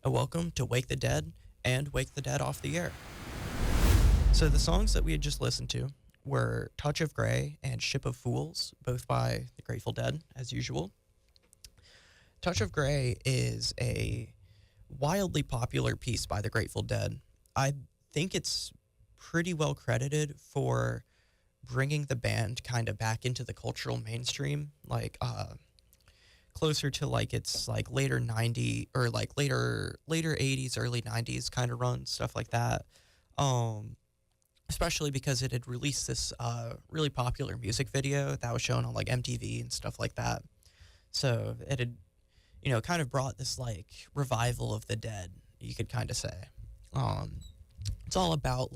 and welcome to Wake the Dead and Wake the Dead Off the Air. So the songs that we had just listened to were Touch of Grey and Ship of Fools, both by the Grateful Dead, as usual. Touch of Grey is a wildly popular piece by the Grateful Dead. I think it's pretty well credited for bringing the band kind of back into the cultural mainstream, closer to its later 90 or later 80s, early 90s kind of run, stuff like that. Especially because it had released this really popular music video that was shown on MTV and stuff like that. So it had, kind of brought this revival of the Dead, you could kind of say. It's all about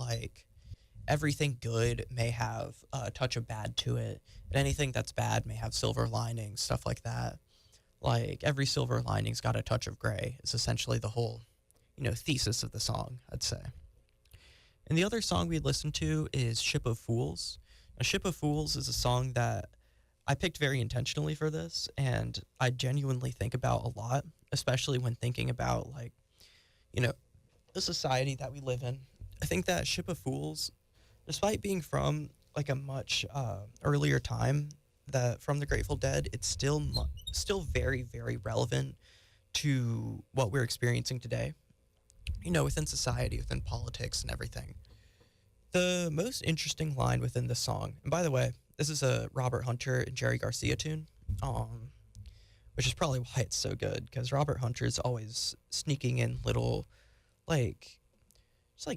everything good may have a touch of bad to it, and anything that's bad may have silver linings, stuff like that. Every silver lining's got a touch of gray is essentially the whole, thesis of the song, I'd say. And the other song we listened to is Ship of Fools. Now, Ship of Fools is a song that I picked very intentionally for this, and I genuinely think about a lot, especially when thinking about, the society that we live in. I think that Ship of Fools, despite being from, a much earlier time from the Grateful Dead, it's still very, very relevant to what we're experiencing today. Within society, within politics and everything. The most interesting line within the song, and by the way, this is a Robert Hunter and Jerry Garcia tune, which is probably why it's so good, because Robert Hunter is always sneaking in little,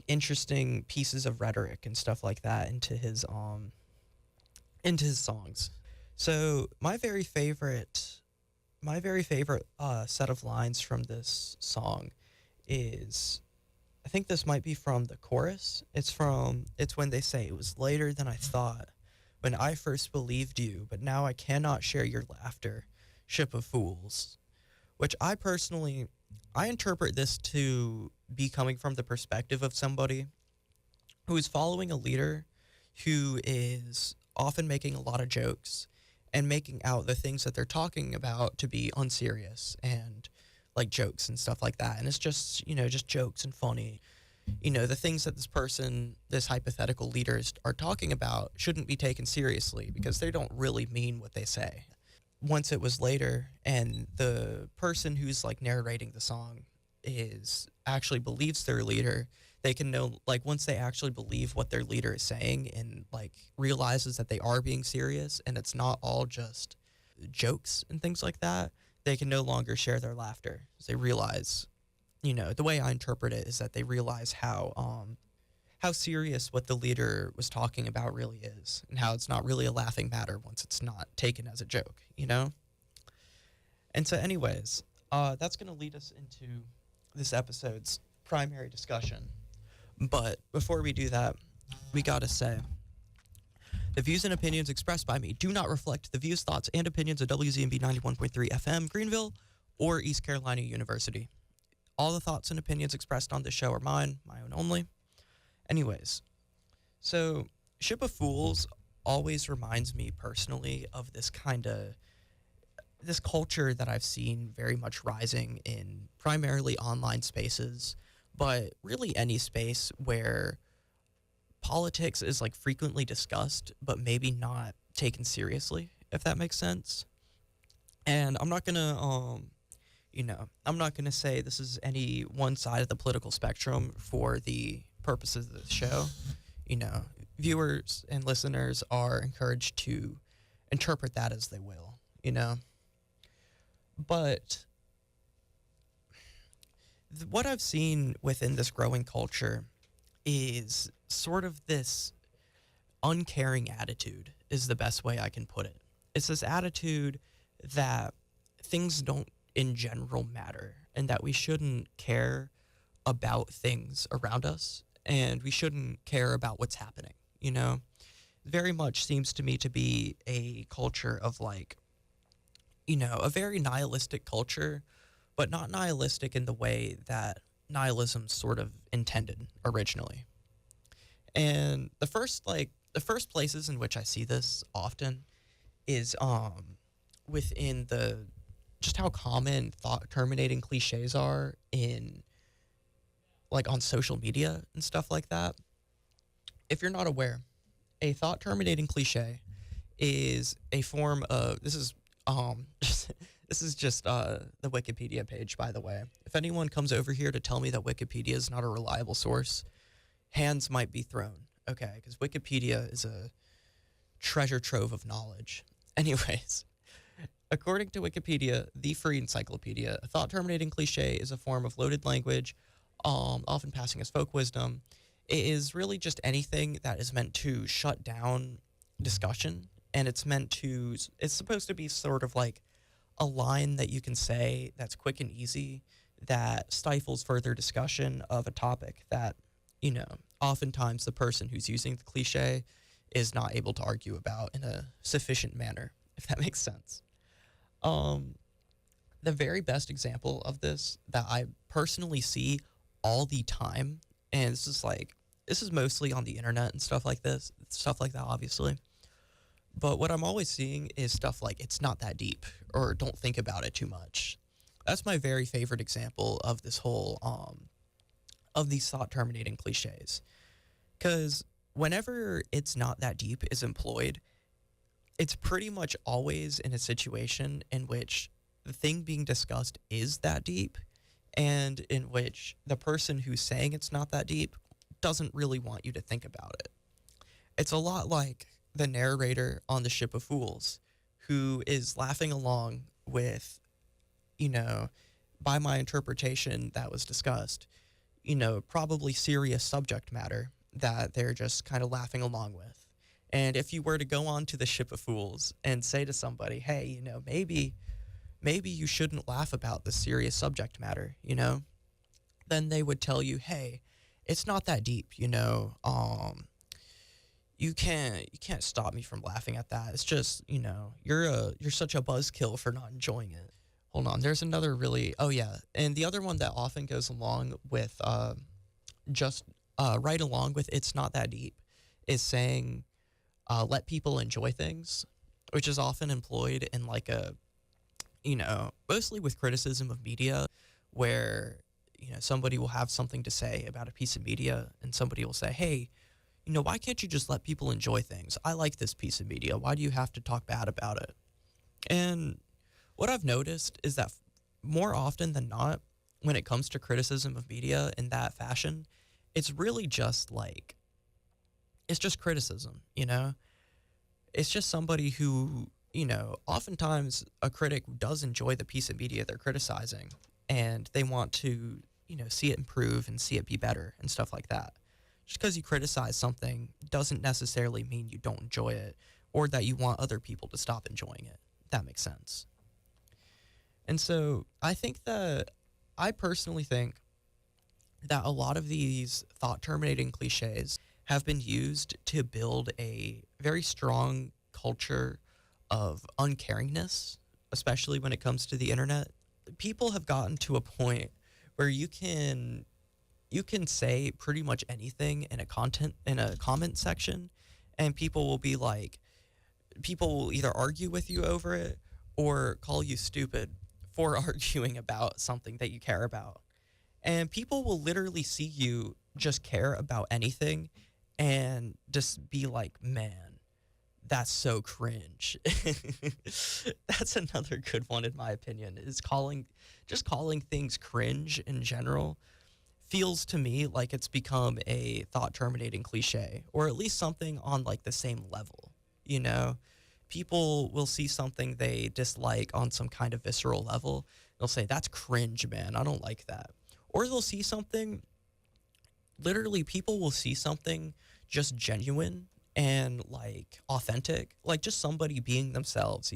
interesting pieces of rhetoric and stuff like that into his songs. So my very favorite set of lines from this song is, I think this might be from the chorus. It's when they say, "It was later than I thought, when I first believed you, but now I cannot share your laughter, ship of fools." Which I interpret this to be coming from the perspective of somebody who is following a leader who is often making a lot of jokes and making out the things that they're talking about to be unserious and jokes and stuff like that. And it's just, just jokes and funny. The things that this hypothetical leaders are talking about shouldn't be taken seriously because they don't really mean what they say. Once it was later and the person who's narrating the song actually believes their leader, they can know, once they actually believe what their leader is saying and realizes that they are being serious and it's not all just jokes and things like that, they can no longer share their laughter. They realize, the way I interpret it is that they realize how serious what the leader was talking about really is, and how it's not really a laughing matter once it's not taken as a joke, And so anyways, that's going to lead us into this episode's primary discussion. But before we do that, we got to say, the views and opinions expressed by me do not reflect the views, thoughts, and opinions of WZMB 91.3 FM, Greenville, or East Carolina University. All the thoughts and opinions expressed on this show are mine, my own only. Anyways, so Ship of Fools always reminds me personally of this culture that I've seen very much rising in primarily online spaces, but really any space where politics is frequently discussed, but maybe not taken seriously, if that makes sense. And I'm not gonna, I'm not gonna say this is any one side of the political spectrum for the purposes of the show. Viewers and listeners are encouraged to interpret that as they will, But what I've seen within this growing culture is sort of this uncaring attitude is the best way I can put it. It's this attitude that things don't in general matter and that we shouldn't care about things around us and we shouldn't care about what's happening, Very much seems to me to be a culture of a very nihilistic culture, but not nihilistic in the way that nihilism sort of intended originally. And the first places in which I see this often is within the just how common thought terminating cliches are in like on social media and stuff like that. If you're not aware, a thought terminating cliche is a form of this is just, this is just the Wikipedia page, by the way. If anyone comes over here to tell me that Wikipedia is not a reliable source, hands might be thrown. Okay, because Wikipedia is a treasure trove of knowledge. Anyways, according to Wikipedia, the free encyclopedia, a thought terminating cliche is a form of loaded language, often passing as folk wisdom. It is really just anything that is meant to shut down discussion, and it's supposed to be sort of like a line that you can say that's quick and easy that stifles further discussion of a topic that, oftentimes the person who's using the cliche is not able to argue about in a sufficient manner, if that makes sense. Um, the very best example of this that I personally see all the time, and this is mostly on the internet and stuff like that, obviously. But what I'm always seeing is stuff like it's not that deep or don't think about it too much. That's my very favorite example of this whole of these thought terminating cliches. Because whenever it's not that deep is employed, it's pretty much always in a situation in which the thing being discussed is that deep and in which the person who's saying it's not that deep doesn't really want you to think about it. It's a lot like the narrator on the Ship of Fools who is laughing along with, by my interpretation that was discussed, probably serious subject matter that they're just kind of laughing along with. And if you were to go on to the Ship of Fools and say to somebody, hey, maybe you shouldn't laugh about the serious subject matter, then they would tell you, hey, it's not that deep, you can't stop me from laughing at that. It's just, you're such a buzzkill for not enjoying it. Hold on, there's another oh yeah, and the other one that often goes along with right along with it's not that deep is saying let people enjoy things, which is often employed in like mostly with criticism of media, where somebody will have something to say about a piece of media and somebody will say, hey, why can't you just let people enjoy things? I like this piece of media. Why do you have to talk bad about it? And what I've noticed is that more often than not, when it comes to criticism of media in that fashion, it's really just it's just criticism, It's just somebody who, oftentimes a critic does enjoy the piece of media they're criticizing and they want to, see it improve and see it be better and stuff like that. Just because you criticize something doesn't necessarily mean you don't enjoy it or that you want other people to stop enjoying it. That makes sense. And so I personally think that a lot of these thought terminating cliches have been used to build a very strong culture of uncaringness, especially when it comes to the internet. People have gotten to a point where you can say pretty much anything in a comment section, and people will either argue with you over it or call you stupid for arguing about something that you care about. And people will literally see you just care about anything and just be like, man, that's so cringe. That's another good one in my opinion, is calling things cringe in general feels to me like it's become a thought terminating cliche, or at least something on like the same level. People will see something they dislike on some kind of visceral level. They'll say, that's cringe, man. I don't like that. Or they'll see something, literally people will see something just genuine and like authentic, like just somebody being themselves,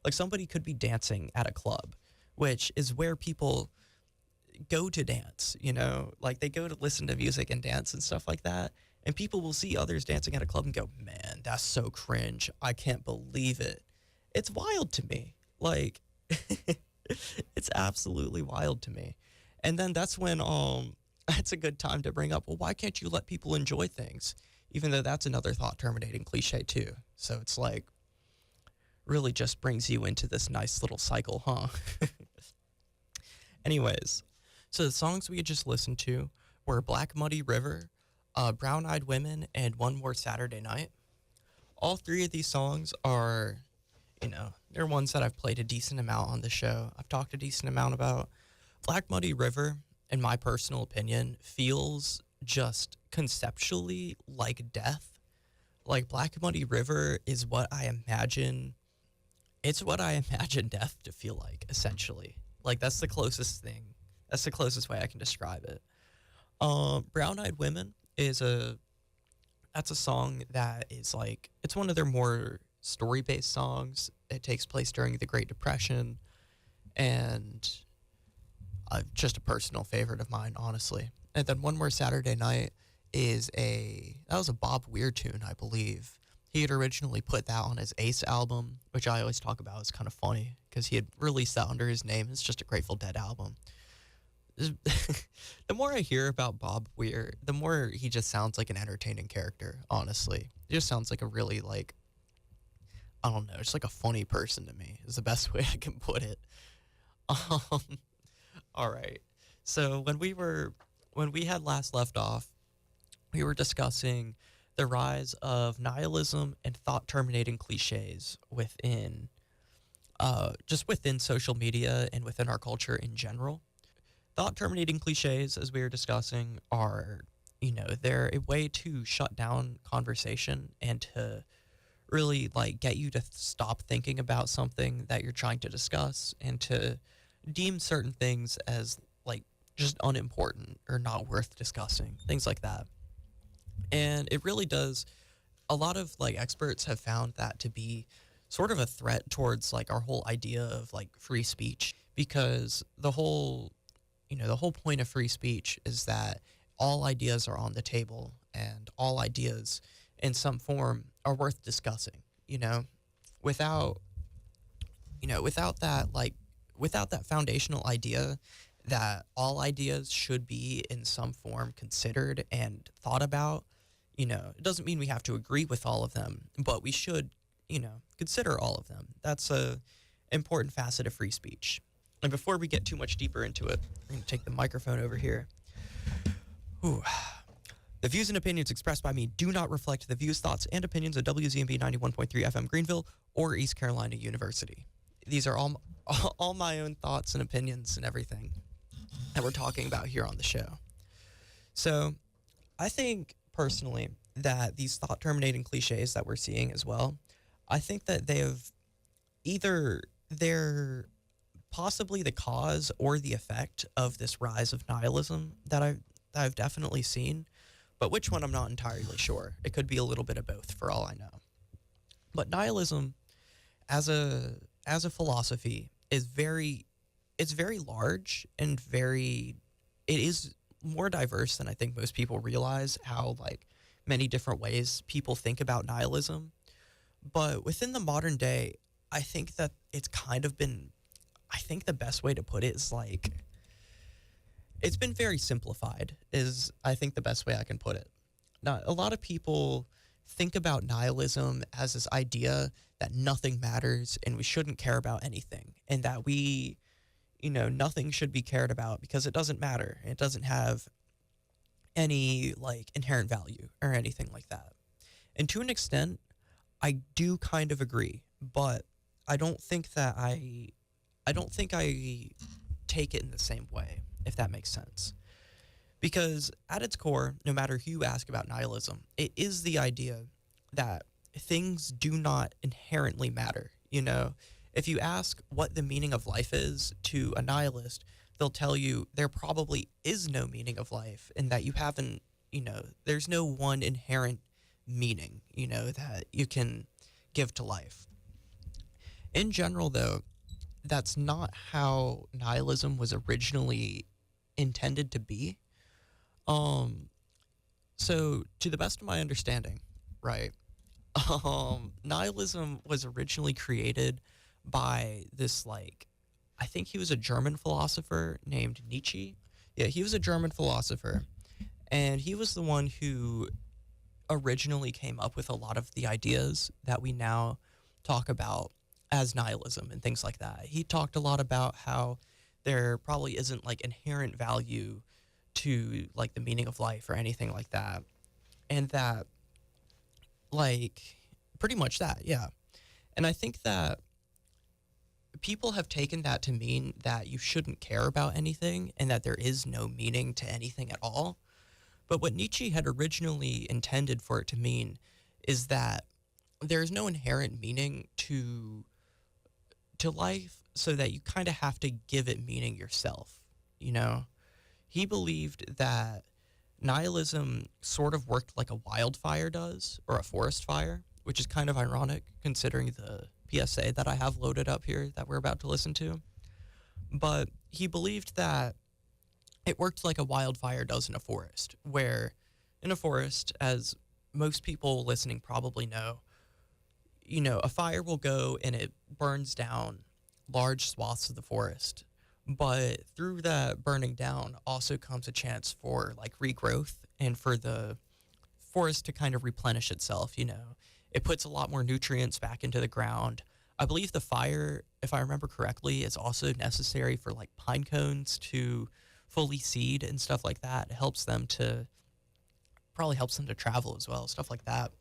like somebody could be dancing at a club, which is where people go to dance, like they go to listen to music and dance and stuff like that. And people will see others dancing at a club and go, man, that's so cringe. I can't believe it. It's wild to me. Like, it's absolutely wild to me. And then that's when it's a good time to bring up, well, why can't you let people enjoy things? Even though that's another thought terminating cliche too. So it's like, really just brings you into this nice little cycle, huh? Anyways, so the songs we had just listened to were Black Muddy River, Brown Eyed Women, and One More Saturday Night. All three of these songs are, they're ones that I've played a decent amount on the show. I've talked a decent amount about. Black Muddy River, in my personal opinion, feels just conceptually like death. Like, Black Muddy River is what I imagine. It's what I imagine death to feel like, essentially. Like, that's the closest thing. That's the closest way I can describe it. Brown Eyed Women that's a song that is like, it's one of their more story-based songs. It takes place during the Great Depression, and just a personal favorite of mine, honestly. And then One More Saturday Night that was a Bob Weir tune, I believe. He had originally put that on his Ace album, which I always talk about as kind of funny because he had released that under his name. It's just a Grateful Dead album. The more I hear about Bob Weir, the more he just sounds like an entertaining character, honestly. He just sounds like a really, like, I don't know, just like a funny person to me is the best way I can put it. All right. So when we had last left off, we were discussing the rise of nihilism and thought-terminating cliches within social media and within our culture in general. Thought-terminating cliches, as we were discussing, are, they're a way to shut down conversation and to really, like, get you to stop thinking about something that you're trying to discuss and to deem certain things as, like, just unimportant or not worth discussing, things like that. And it really does, a lot of, like, experts have found that to be sort of a threat towards, like, our whole idea of, like, free speech, because the whole point of free speech is that all ideas are on the table and all ideas in some form are worth discussing, without that foundational idea that all ideas should be in some form considered and thought about. It doesn't mean we have to agree with all of them, but we should, consider all of them. That's a important facet of free speech. And before we get too much deeper into it, I'm going to take the microphone over here. Ooh. The views and opinions expressed by me do not reflect the views, thoughts, and opinions of WZMB 91.3 FM Greenville or East Carolina University. These are all my own thoughts and opinions and everything that we're talking about here on the show. So I think personally that these thought-terminating cliches that we're seeing as well, I think that they're possibly the cause or the effect of this rise of nihilism that I've definitely seen, but which one I'm not entirely sure. It could be a little bit of both for all I know. But nihilism as a philosophy is very large and it is more diverse than I think most people realize, how, like, many different ways people think about nihilism. But within the modern day, I think that it's kind of been, I think the best way to put it is, like, it's been very simplified, is I think the best way I can put it. Now, a lot of people think about nihilism as this idea that nothing matters and we shouldn't care about anything, and that nothing should be cared about because it doesn't matter. It doesn't have any, like, inherent value or anything like that. And to an extent, I do kind of agree, but I don't think I take it in the same way, if that makes sense. Because at its core, no matter who you ask about nihilism, it is the idea that things do not inherently matter. If you ask what the meaning of life is to a nihilist, they'll tell you there probably is no meaning of life, and that you haven't, there's no one inherent meaning, that you can give to life. In general, though, that's not how nihilism was originally intended to be. So to the best of my understanding, right, nihilism was originally created by this, like, I think he was a German philosopher named Nietzsche. Yeah, he was a German philosopher, and he was the one who originally came up with a lot of the ideas that we now talk about as nihilism and things like that. He talked a lot about how there probably isn't like inherent value to like the meaning of life or anything like that. And that like pretty much that, yeah. And I think that people have taken that to mean that you shouldn't care about anything and that there is no meaning to anything at all. But what Nietzsche had originally intended for it to mean is that there's no inherent meaning to life, so that you kind of have to give it meaning yourself, you know? He believed that nihilism sort of worked like a wildfire does, or a forest fire, which is kind of ironic considering the PSA that I have loaded up here that we're about to listen to. But he believed that it worked like a wildfire does in a forest, where in a forest, as most people listening probably know, a fire will go and it burns down large swaths of the forest. But through that burning down also comes a chance for like regrowth and for the forest to kind of replenish itself. It puts a lot more nutrients back into the ground. I believe the fire, if I remember correctly, is also necessary for like pine cones to fully seed and stuff like that. It probably helps them to travel as well, stuff like that.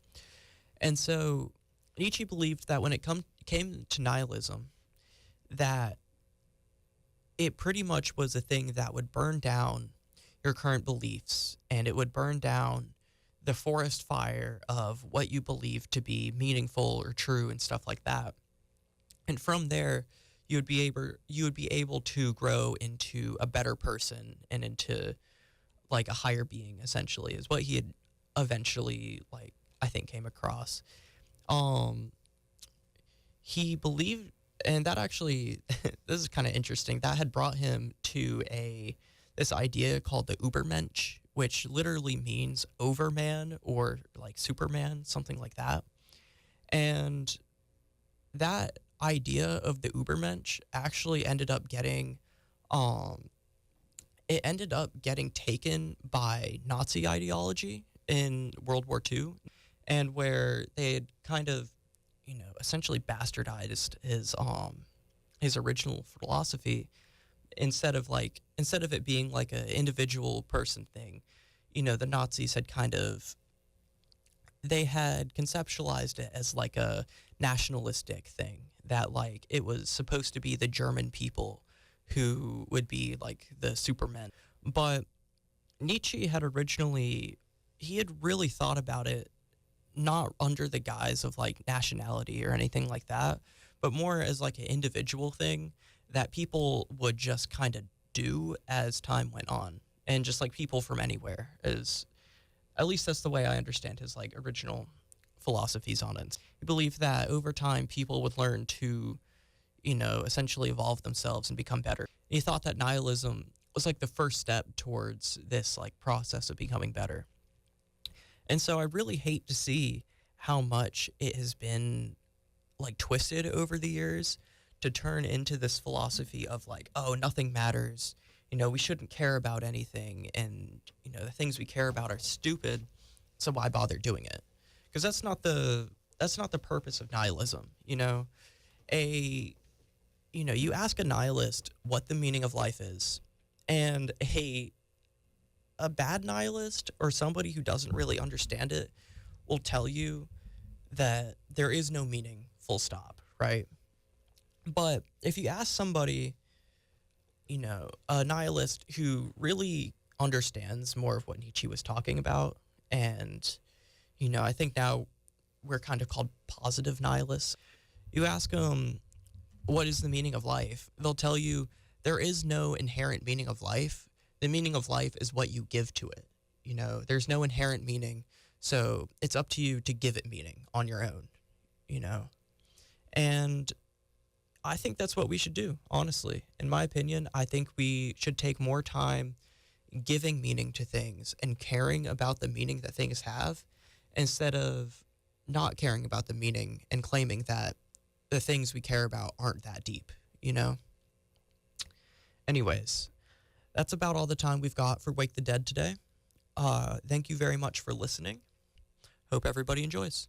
And so Nietzsche believed that when it came to nihilism, that it pretty much was a thing that would burn down your current beliefs, and it would burn down the forest fire of what you believe to be meaningful or true and stuff like that. And from there, you would be able to grow into a better person and into like a higher being, essentially, is what he had eventually, like, I think came across. Um he believed, and that actually this is kind of interesting, that had brought him to a this idea called the Ubermensch, which literally means overman or like Superman, something like that. And that idea of the Ubermensch actually um ended up getting taken by Nazi ideology in World War II, and where they had kind of, essentially bastardized his original philosophy. Instead of it being like an individual person thing, the Nazis had they had conceptualized it as like a nationalistic thing, that like it was supposed to be the German people who would be like the supermen. But Nietzsche he had really thought about it, not under the guise of like nationality or anything like that, but more as like an individual thing that people would just kind of do as time went on. And just like people from anywhere, is at least that's the way I understand his like original philosophies on it. He believed that over time people would learn to, essentially evolve themselves and become better. He thought that nihilism was like the first step towards this like process of becoming better. And so I really hate to see how much it has been like twisted over the years to turn into this philosophy of like, oh, nothing matters. We shouldn't care about anything, and the things we care about are stupid, so why bother doing it? Because that's not the purpose of nihilism. A you ask a nihilist what the meaning of life is, and a bad nihilist or somebody who doesn't really understand it will tell you that there is no meaning, full stop, right? But if you ask somebody, a nihilist who really understands more of what Nietzsche was talking about, and, I think now we're kind of called positive nihilists. You ask them, what is the meaning of life? They'll tell you there is no inherent meaning of life. The meaning of life is what you give to it. There's no inherent meaning, so it's up to you to give it meaning on your own, And I think that's what we should do, honestly. In my opinion, I think we should take more time giving meaning to things and caring about the meaning that things have, instead of not caring about the meaning and claiming that the things we care about aren't that deep. Anyways, that's about all the time we've got for Wake the Dead today. Thank you very much for listening. Hope everybody enjoys.